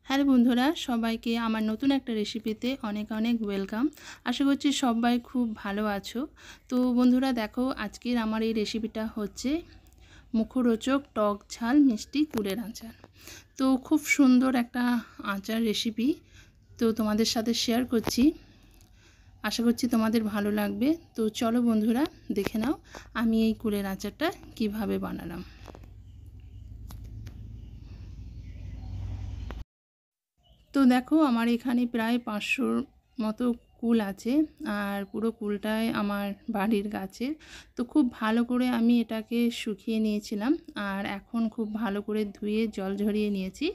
Hello বন্ধুরা, সবাইকে আমার নতুন একটা রেসিপিতে অনেক অনেক ওয়েলকাম। আশা করছি সবাই খুব ভালো আছো। তো বন্ধুরা দেখো, আজকের আমার এই রেসিপিটা হচ্ছে মুখরোচক টক ঝাল মিষ্টি কুলের আচার। তো খুব সুন্দর একটা আচার রেসিপি, তো তোমাদের সাথে শেয়ার করছি। আশা করছি তোমাদের ভালো লাগবে। তো চলো বন্ধুরা, দেখে নাও আমি এই কুলের আচারটা কিভাবে বানালাম। তো দেখো, আমার এখানে প্রায় 500 মতো কুল আছে, আর পুরো কুলটাই আমার বাড়ির গাছের। তো খুব ভালো করে আমি এটাকে শুকিয়ে নিয়েছিলাম, আর এখন খুব ভালো করে ধুয়ে জল ঝরিয়ে নিয়েছি।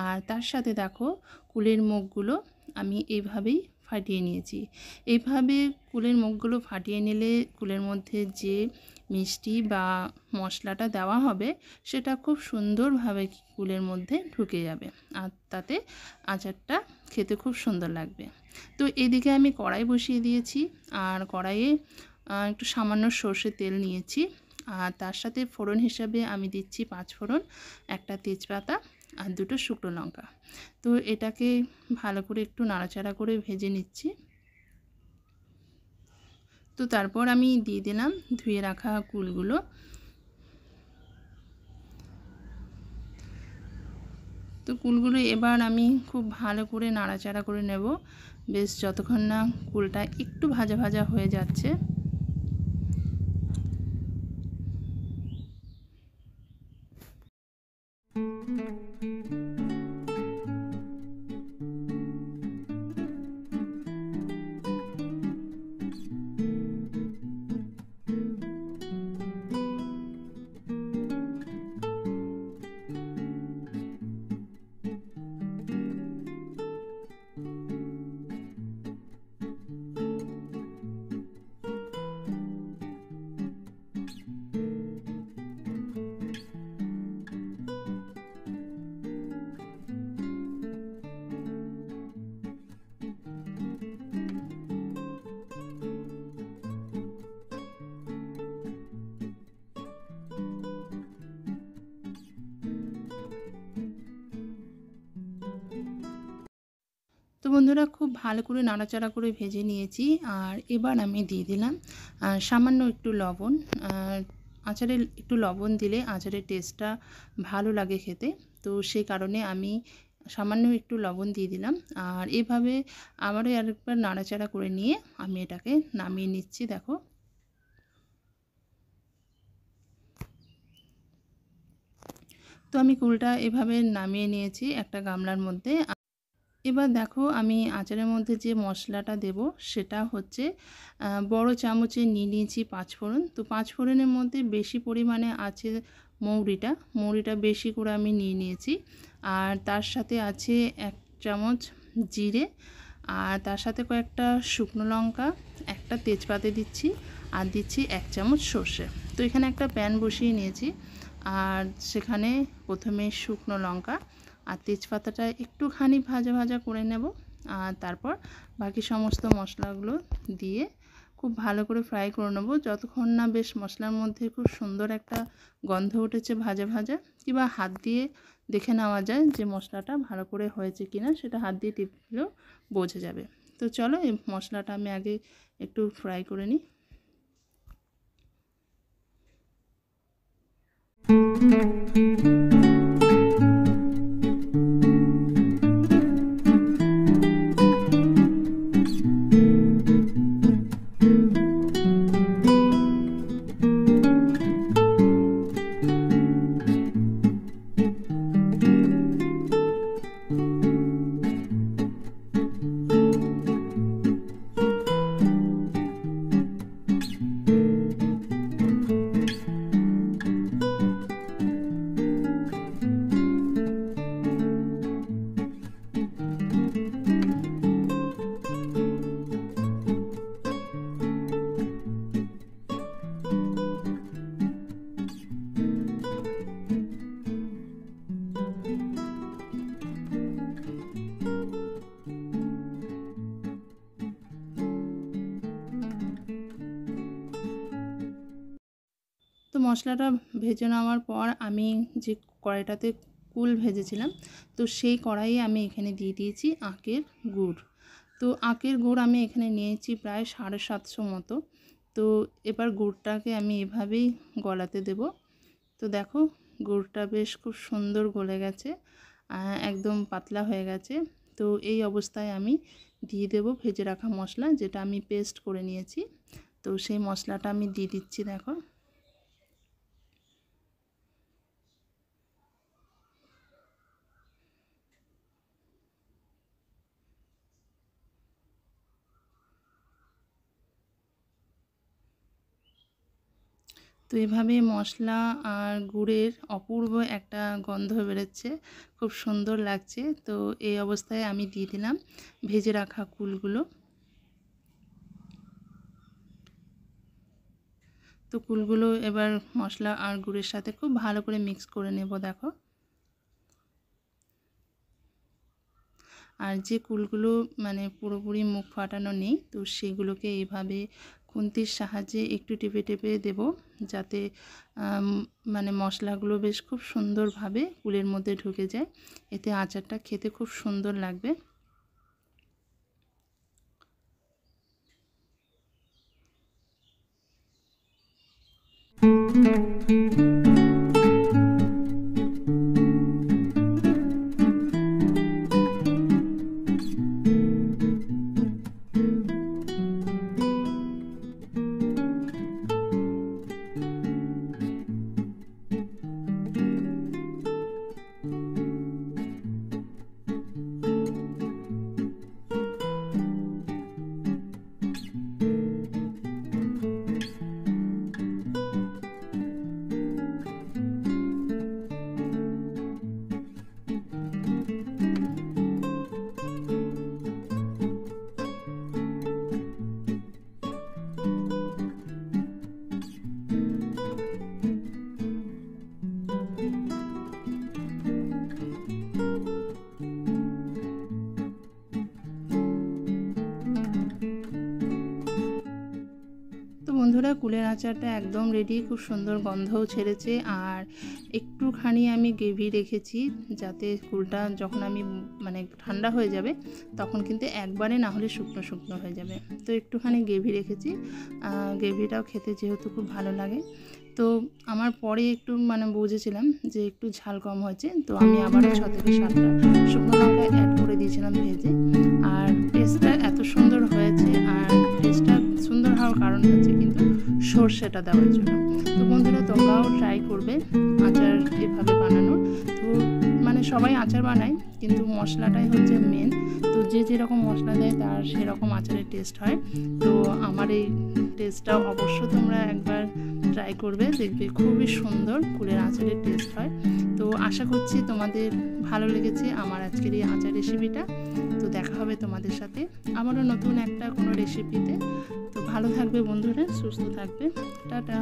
আর তার সাথে দেখো, কুলের মুখগুলো আমি এইভাবেই ফাটিয়ে নিয়েছি। এইভাবে কুলের মুখগুলো ফাটিয়ে নিলে কুলের মধ্যে যে মিষ্টি বা মশলাটা দেওয়া হবে সেটা খুব সুন্দরভাবে কুলের মধ্যে ঢুকে যাবে, আর তাতে আচারটা খেতে খুব সুন্দর লাগবে। তো এদিকে আমি কড়াই বসিয়ে দিয়েছি, আর কড়াইয়ে একটু সামান্য সর্ষের তেল নিয়েছি, আর তার সাথে ফোড়ন হিসাবে আমি দিচ্ছি 5 ফোড়ন, একটা তেজপাতা আর 2টো শুকনো লঙ্কা। তো এটাকে ভালো করে একটু নাড়াচাড়া করে ভেজে নিচ্ছি। তো তারপর আমি দিয়ে দিলাম ধুয়ে রাখা কুলগুলো। তো কুলগুলো এবার আমি খুব ভালো করে নাড়াচাড়া করে নেব, বেশ যতক্ষণ না কুলটা একটু ভাজা ভাজা হয়ে যাচ্ছে। তো বন্ধুরা, খুব ভালো করে নাড়াচাড়া করে ভেজে নিয়েছি, আর এবার আমি দিয়ে দিলাম সামান্য একটু লবণ। আচারে একটু লবণ দিলে আচারের টেস্টটা ভালো লাগে খেতে, তো সেই কারণে আমি সামান্য একটু লবণ দিয়ে দিলাম। আর এভাবে আবারও আরেকবার নাড়াচাড়া করে নিয়ে আমি এটাকে নামিয়ে নিচ্ছি। দেখো, তো আমি কুলটা এভাবে নামিয়ে নিয়েছি একটা গামলার মধ্যে। এবার দেখো, আমি আচারের মধ্যে যে মশলাটা দেব সেটা হচ্ছে বড় চামচে নিয়ে নিয়েছি 5 ফোড়ন। তো 5 ফোড়নের মধ্যে বেশি পরিমাণে আছে মৌরিটা বেশি করে আমি নিয়ে নিয়েছি। আর তার সাথে আছে 1 চামচ জিরে, আর তার সাথে কয়েকটা শুকনো লঙ্কা, একটা তেজপাতা দিচ্ছি, আর দিচ্ছি 1 চামচ সর্ষে। তো এখানে একটা প্যান বসিয়ে নিয়েছি, আর সেখানে প্রথমে শুকনো লঙ্কা আর তেজপাতাটা একটুখানি ভাজা ভাজা করে নেব, আর তারপর বাকি সমস্ত মশলাগুলো দিয়ে খুব ভালো করে ফ্রাই করে নেব, যতক্ষণ না বেশ মশলার মধ্যে খুব সুন্দর একটা গন্ধ উঠেছে ভাজা ভাজা, কিংবা হাত দিয়ে দেখে নেওয়া যায় যে মশলাটা ভালো করে হয়েছে কিনা, সেটা হাত দিয়ে টিপলেও বোঝা যাবে। তো চলো, এই মশলাটা আমি আগে একটু ফ্রাই করে নিই। তো মশলাটা ভেজে নেওয়ার পর আমি যে কড়াইটাতে কুল ভেজেছিলাম। তো সেই কড়াইয়ে আমি এখানে দিয়ে দিয়েছি আখের গুড়। তো আখের গুড় আমি এখানে নিয়েছি প্রায় 750 মতো। তো এবার গুড়টাকে আমি এভাবেই গলাতে দেব। তো দেখো গুড়টা বেশ খুব সুন্দর গলে গেছে, একদম পাতলা হয়ে গেছে। তো এই অবস্থায় আমি দিয়ে দেব ভেজে রাখা মশলা, যেটা আমি পেস্ট করে নিয়েছি। তো সেই মশলাটা আমি দিয়ে দিচ্ছি। দেখো তো এভাবে মশলা আর গুড়ের অপূর্ব একটা গন্ধ বেরোচ্ছে, খুব সুন্দর লাগছে। তো এই অবস্থায় আমি দিয়ে দিলাম ভেজে রাখা কুলগুলো। তো কুলগুলো এবার মশলা আর গুড়ের সাথে খুব ভালো করে মিক্স করে নেব। দেখো আর যে কুলগুলো মানে পুরোপুরি মুখ ফাটানো নেই, তো সেগুলোকে এইভাবে খুন্তির সাহায্যে একটু টেপে টেপে দেব, যাতে মানে মশলাগুলো বেশ খুব সুন্দরভাবে কুলের মধ্যে ঢুকে যায়। এতে আচারটা খেতে খুব সুন্দর লাগবে। তো বন্ধুরা কুলের আচারটা একদম রেডি, খুব সুন্দর গন্ধও ছেড়েছে। আর একটুখানি আমি গ্রেভি রেখেছি, যাতে কুলটা যখন আমি মানে ঠান্ডা হয়ে যাবে তখন কিন্তু একবারে না হলে শুকনো শুকনো হয়ে যাবে। তো একটুখানি গ্রেভি রেখেছি, গ্রেভিটাও খেতে যেহেতু খুব ভালো লাগে। তো আমার পরে একটু মানে বুঝেছিলাম যে একটু ঝাল কম হয়েছে, তো আমি আবারও 6 থেকে 7টা শুকনো লঙ্কা অ্যাড করে দিয়েছিলাম ভেজে। আর টেস্টটা এত সুন্দর হয়েছে, আর টেস্টটা সুন্দর হওয়ার কারণ হচ্ছে কিন্তু সর্ষেটা দেওয়ার জন্য। তো বন্ধুরা তোমরাও ট্রাই করবে আচার এভাবে বানানোর। তো মানে সবাই আচার বানায়, কিন্তু মশলাটাই হচ্ছে মেন। তো যে যেরকম মশলা দেয় তার সেরকম আচারের টেস্ট হয়। তো আমার এই টেস্টটাও অবশ্য তোমরা একবার ট্রাই করবে, দেখবে খুবই সুন্দর কুলের আচারের টেস্ট হয়। তো আশা করছি তোমাদের ভালো লেগেছে আমার আজকের এই আচার রেসিপিটা। তো দেখা হবে তোমাদের সাথে আবারও নতুন একটা কোনো রেসিপিতে। তো ভালো থাকবে বন্ধুরা, সুস্থ থাকবে, টাটা।